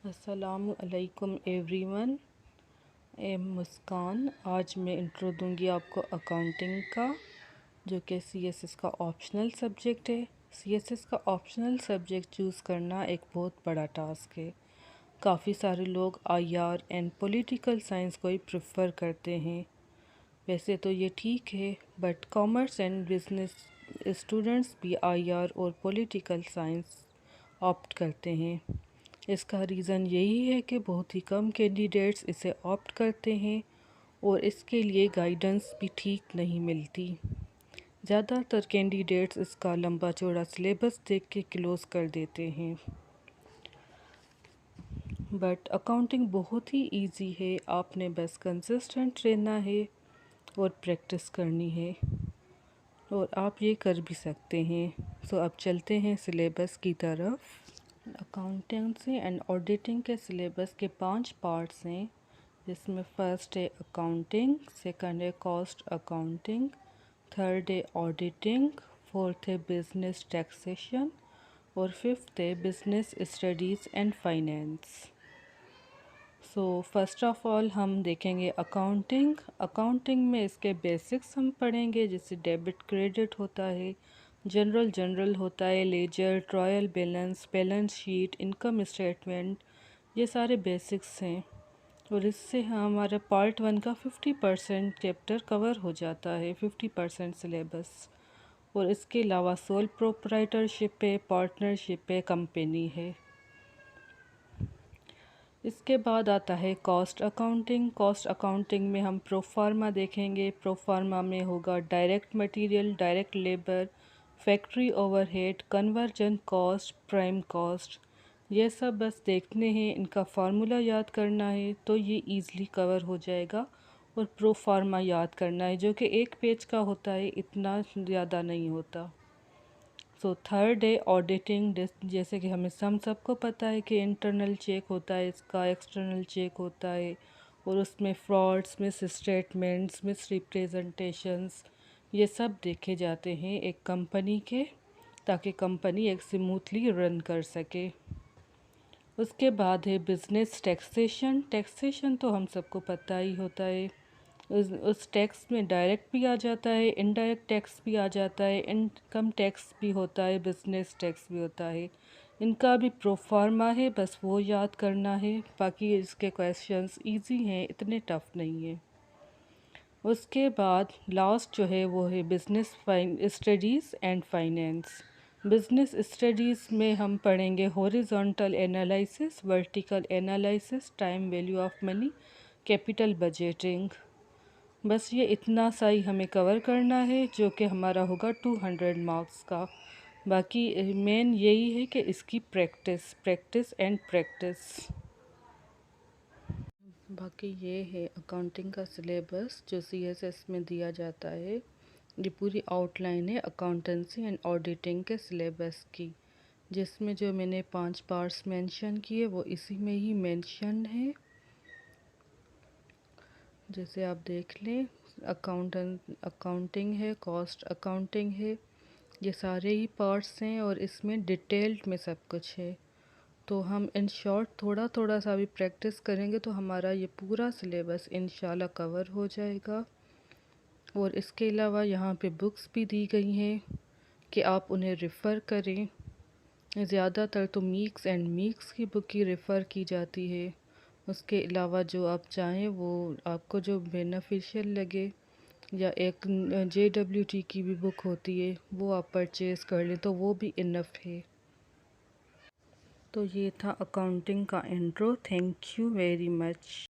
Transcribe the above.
السلام علیکم every one, مسکان۔ آج میں انٹرو دوں گی آپ کو اکاؤنٹنگ کا، جو کہ سی ایس ایس کا آپشنل سبجیکٹ ہے۔ سی ایس ایس کا آپشنل سبجیکٹ چوز کرنا ایک بہت بڑا ٹاسک ہے۔ کافی سارے لوگ I R and political science کو ہی پریفر کرتے ہیں۔ ویسے تو یہ ٹھیک ہے، but commerce and business students بھی آئی آر اور پولیٹیکل سائنس آپٹ کرتے ہیں۔ اس کا ریزن یہی ہے کہ بہت ہی کم کینڈیڈیٹس اسے آپٹ کرتے ہیں اور اس کے لیے گائیڈنس بھی ٹھیک نہیں ملتی۔ زیادہ تر کینڈیڈیٹس اس کا لمبا چوڑا سلیبس دیکھ کے کلوز کر دیتے ہیں۔ بٹ اکاؤنٹنگ بہت ہی ایزی ہے، آپ نے بس کنسسٹنٹ رہنا ہے اور پریکٹس کرنی ہے، اور آپ یہ کر بھی سکتے ہیں۔ اب چلتے ہیں سلیبس کی طرف۔ اکاؤنٹنسی اینڈ آڈیٹنگ کے سلیبس کے 5 پارٹس ہیں، جس میں فرسٹ ہے اکاؤنٹنگ، سیکنڈ ہے کاسٹ اکاؤنٹنگ، تھرڈ ہے آڈیٹنگ، فورتھ ہے بزنس ٹیکسیشن، اور ففتھ ہے business studies and finance. First of all ہم دیکھیں گے اکاؤنٹنگ۔ اکاؤنٹنگ میں اس کے بیسکس ہم پڑھیں گے، جیسے ڈیبٹ کریڈٹ ہوتا ہے، جنرل ہوتا ہے، ledger, trial balance, balance sheet, income statement, یہ سارے بیسکس ہیں، اور اس سے ہمارا پارٹ 1 کا 50% چیپٹر کور ہو جاتا ہے، 50% سلیبس۔ اور اس کے علاوہ سول پروپرائٹرشپ ہے، پارٹنرشپ ہے، کمپنی ہے۔ اس کے بعد آتا ہے کاسٹ اکاؤنٹنگ۔ کاسٹ اکاؤنٹنگ میں ہم پرو فارما دیکھیں گے۔ پرو فارما میں ہوگا direct material, direct labour, factory overhead, conversion cost, prime cost, یہ سب بس دیکھنے ہیں، ان کا فارمولا یاد کرنا ہے تو یہ ایزلی کور ہو جائے گا، اور پرو فارما یاد کرنا ہے جو کہ 1 پیج کا ہوتا ہے، اتنا زیادہ نہیں ہوتا۔ تھرڈ ہے آڈیٹنگ، جیسے کہ ہم سب کو پتہ ہے کہ انٹرنل چیک ہوتا ہے، اس کا ایکسٹرنل چیک ہوتا ہے، اور اس میں فراڈز، مس اسٹیٹمنٹس، مس ریپریزنٹیشنز، یہ سب دیکھے جاتے ہیں ایک کمپنی کے، تاکہ کمپنی ایک سموتھلی رن کر سکے۔ اس کے بعد ہے بزنس ٹیکسیشن۔ ٹیکسیشن تو ہم سب کو پتہ ہی ہوتا ہے، اس ٹیکس میں ڈائریکٹ بھی آ جاتا ہے، انڈائریکٹ ٹیکس بھی آ جاتا ہے، انکم ٹیکس بھی ہوتا ہے، بزنس ٹیکس بھی ہوتا ہے۔ ان کا بھی پرو فارما ہے، بس وہ یاد کرنا ہے، باقی اس کے کویسچنز ایزی ہیں، اتنے ٹف نہیں ہیں۔ اس کے بعد لاسٹ جو ہے وہ ہے business studies and finance. Business studies میں ہم پڑھیں گے horizontal analysis, vertical analysis, time value of money, capital budgeting. بس یہ اتنا سا ہی ہمیں کور کرنا ہے، جو کہ ہمارا ہوگا 200 مارکس کا۔ باقی مین یہی ہے کہ اس کی پریکٹس اینڈ پریکٹس۔ باقی یہ ہے اکاؤنٹنگ کا سلیبس جو سی ایس ایس میں دیا جاتا ہے۔ یہ پوری آؤٹ لائن ہے اکاؤنٹنسی اینڈ آڈیٹنگ کے سلیبس کی، جس میں جو میں نے 5 پارٹس مینشن کیے وہ اسی میں ہی مینشن ہے۔ جیسے آپ دیکھ لیں، اکاؤنٹنگ ہے، کاسٹ اکاؤنٹنگ ہے، یہ سارے ہی پارٹس ہیں، اور اس میں ڈیٹیلڈ میں سب کچھ ہے۔ تو ہم ان شارٹ تھوڑا سا بھی پریکٹس کریں گے تو ہمارا یہ پورا سلیبس انشاءاللہ کور ہو جائے گا۔ اور اس کے علاوہ یہاں پہ بکس بھی دی گئی ہیں کہ آپ انہیں ریفر کریں۔ زیادہ تر تو میکس اینڈ میکس کی بک ہی ریفر کی جاتی ہے۔ اس کے علاوہ جو آپ چاہیں، وہ آپ کو جو بینیفیشیل لگے، یا ایک JWT کی بھی بک ہوتی ہے، وہ آپ پرچیز کر لیں تو وہ بھی انف ہے۔ تو یہ تھا اکاؤنٹنگ کا intro. Thank you very much.